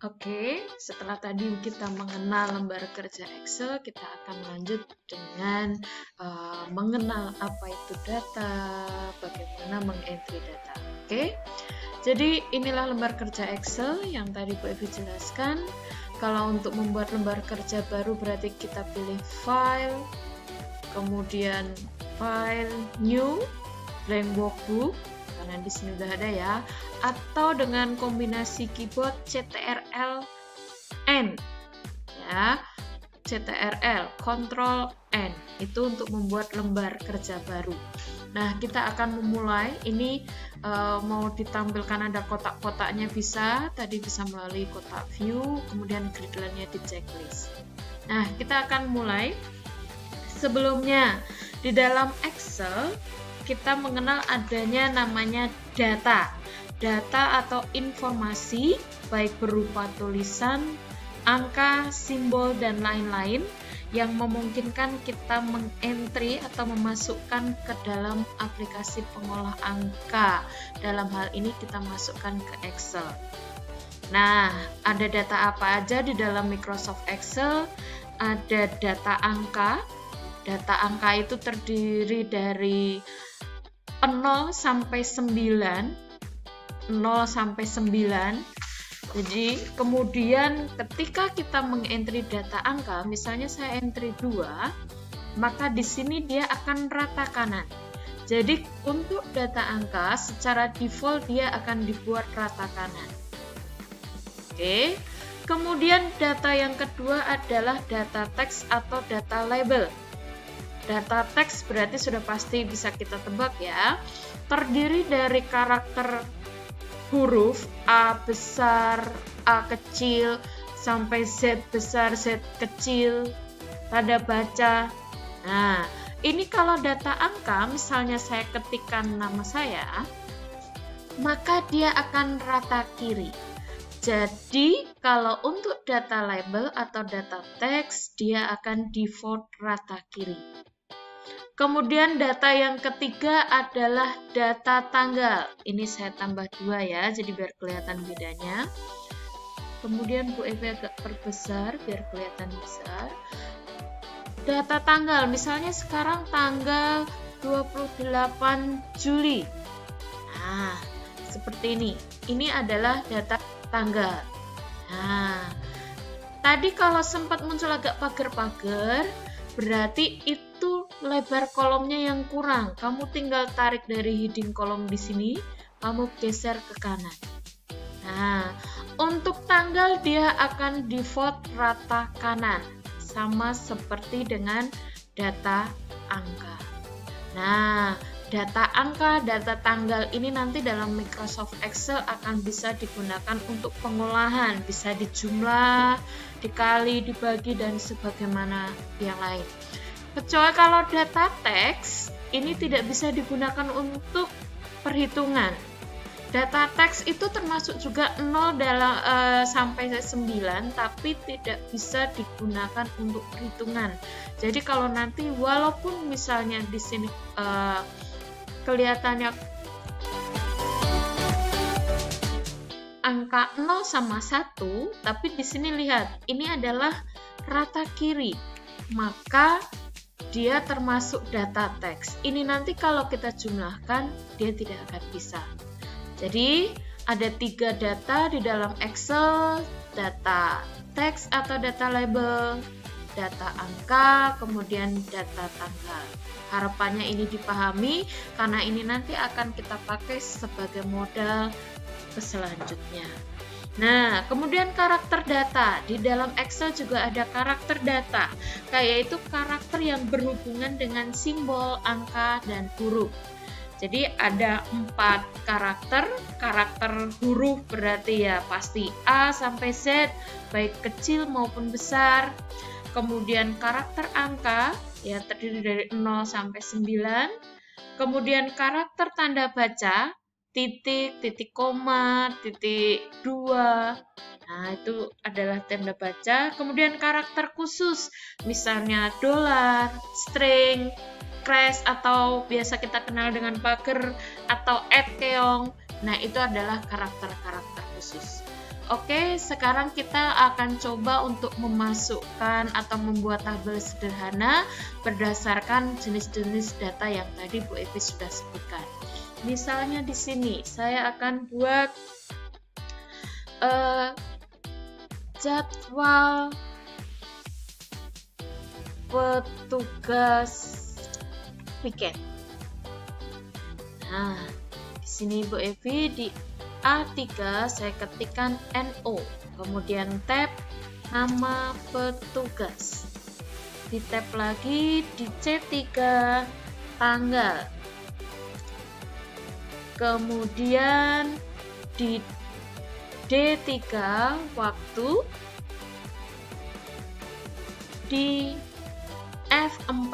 Oke, setelah tadi kita mengenal lembar kerja Excel, kita akan lanjut dengan mengenal apa itu data, bagaimana mengentry data. Oke, jadi inilah lembar kerja Excel yang tadi Bu Evi jelaskan. Kalau untuk membuat lembar kerja baru berarti kita pilih File, kemudian File, New, Blank Workbook, karena di sini udah ada ya, atau dengan kombinasi keyboard CTRL N ya, CTRL Ctrl N itu untuk membuat lembar kerja baru. Nah, kita akan memulai. Ini mau ditampilkan ada kotak-kotaknya bisa, tadi bisa melalui kotak view, kemudian grid line-nya di checklist. Nah, kita akan mulai. Sebelumnya di dalam Excel kita mengenal adanya namanya data. Data atau informasi, baik berupa tulisan, angka, simbol, dan lain-lain yang memungkinkan kita mengentry atau memasukkan ke dalam aplikasi pengolah angka. Dalam hal ini kita masukkan ke Excel. Nah, ada data apa aja di dalam Microsoft Excel? Ada data angka. Data angka itu terdiri dari 0 sampai 9. 0 sampai 9. Jadi kemudian ketika kita mengentry data angka, misalnya saya entry 2, maka di sini dia akan rata kanan. Jadi untuk data angka secara default dia akan dibuat rata kanan. Oke. Kemudian data yang kedua adalah data teks atau data label. Data teks berarti sudah pasti bisa kita tebak ya. Terdiri dari karakter huruf A besar, A kecil, sampai Z besar, Z kecil, tanda baca. Nah, ini kalau data angka, misalnya saya ketikkan nama saya, maka dia akan rata kiri. Jadi, kalau untuk data label atau data teks, dia akan default rata kiri. Kemudian data yang ketiga adalah data tanggal. Ini saya tambah 2 ya, jadi biar kelihatan bedanya. Kemudian Bu Evi agak perbesar biar kelihatan besar. Data tanggal, misalnya sekarang tanggal 28 Juli. Nah, seperti ini. Ini adalah data tanggal. Nah, tadi kalau sempat muncul agak pagar-pagar, berarti itu lebar kolomnya yang kurang. Kamu tinggal tarik dari heading kolom di sini, kamu geser ke kanan. Nah, untuk tanggal dia akan default rata kanan, sama seperti dengan data angka. Nah, data angka, data tanggal ini nanti dalam Microsoft Excel akan bisa digunakan untuk pengolahan, bisa dijumlah, dikali, dibagi, dan sebagaimana yang lain. Kecuali kalau data teks, ini tidak bisa digunakan untuk perhitungan. Data teks itu termasuk juga 0 sampai 9, tapi tidak bisa digunakan untuk perhitungan. Jadi kalau nanti walaupun misalnya di sini kelihatannya angka 0 sama 1, tapi di sini lihat, ini adalah rata kiri. Maka dia termasuk data teks. Ini nanti kalau kita jumlahkan, dia tidak akan bisa. Jadi, ada 3 data di dalam Excel, data teks atau data label, data angka, kemudian data tanggal. Harapannya ini dipahami, karena ini nanti akan kita pakai sebagai modal ke selanjutnya. Nah, kemudian karakter data. Di dalam Excel juga ada karakter data, yaitu karakter yang berhubungan dengan simbol, angka, dan huruf. Jadi ada 4 karakter huruf berarti ya pasti A sampai Z, baik kecil maupun besar. Kemudian karakter angka, ya terdiri dari 0 sampai 9. Kemudian karakter tanda baca, titik, titik koma, titik 2. Nah, itu adalah tanda baca. Kemudian karakter khusus, misalnya dolar, string, crash, atau biasa kita kenal dengan pagar atau keong. Nah, itu adalah karakter-karakter khusus. Oke, sekarang kita akan coba untuk memasukkan atau membuat tabel sederhana berdasarkan jenis-jenis data yang tadi Bu Evi sudah sebutkan. Misalnya di sini saya akan buat jadwal petugas weekend. Nah, di sini Bu Evi di A3 saya ketikkan NO, kemudian tab nama petugas. Di tab lagi di C3 tanggal. Kemudian di D3 waktu. Di F4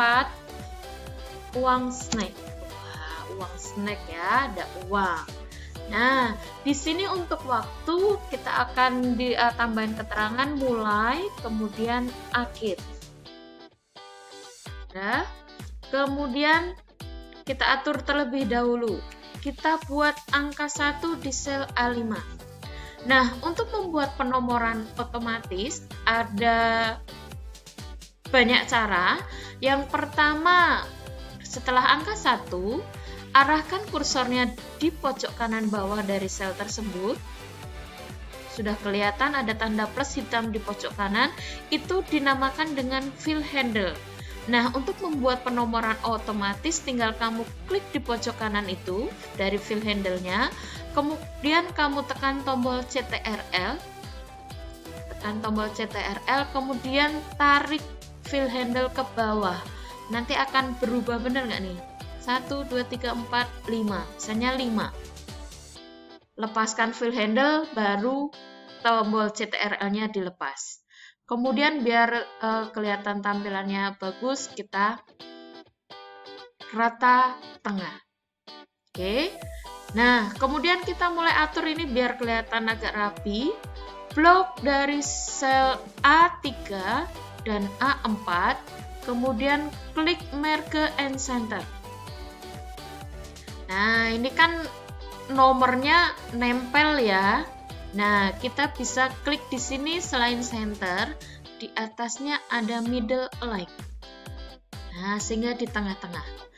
uang snack. Wah, uang snack ya, ada uang. Nah, di sini untuk waktu kita akan ditambahin keterangan mulai, kemudian akhir. Nah, kemudian kita atur terlebih dahulu. Kita buat angka 1 di sel A5. Nah, untuk membuat penomoran otomatis ada banyak cara. Yang pertama, setelah angka 1, arahkan kursornya di pojok kanan bawah dari sel tersebut. Sudah kelihatan ada tanda plus hitam di pojok kanan, itu dinamakan dengan fill handle. Nah, untuk membuat penomoran otomatis tinggal kamu klik di pojok kanan itu dari fill handle-nya, kemudian kamu tekan tombol CTRL, kemudian tarik fill handle ke bawah. Nanti akan berubah, bener nggak nih? 1, 2, 3, 4, 5. Misalnya 5. Lepaskan fill handle, baru tombol CTRL-nya dilepas. Kemudian biar kelihatan tampilannya bagus, kita rata tengah. Oke. Nah, kemudian kita mulai atur ini biar kelihatan agak rapi. Blok dari sel A3 dan A4, kemudian klik merge and center. Nah, ini kan nomornya nempel ya. Nah, kita bisa klik di sini selain center, di atasnya ada middle align. Nah, sehingga di tengah-tengah.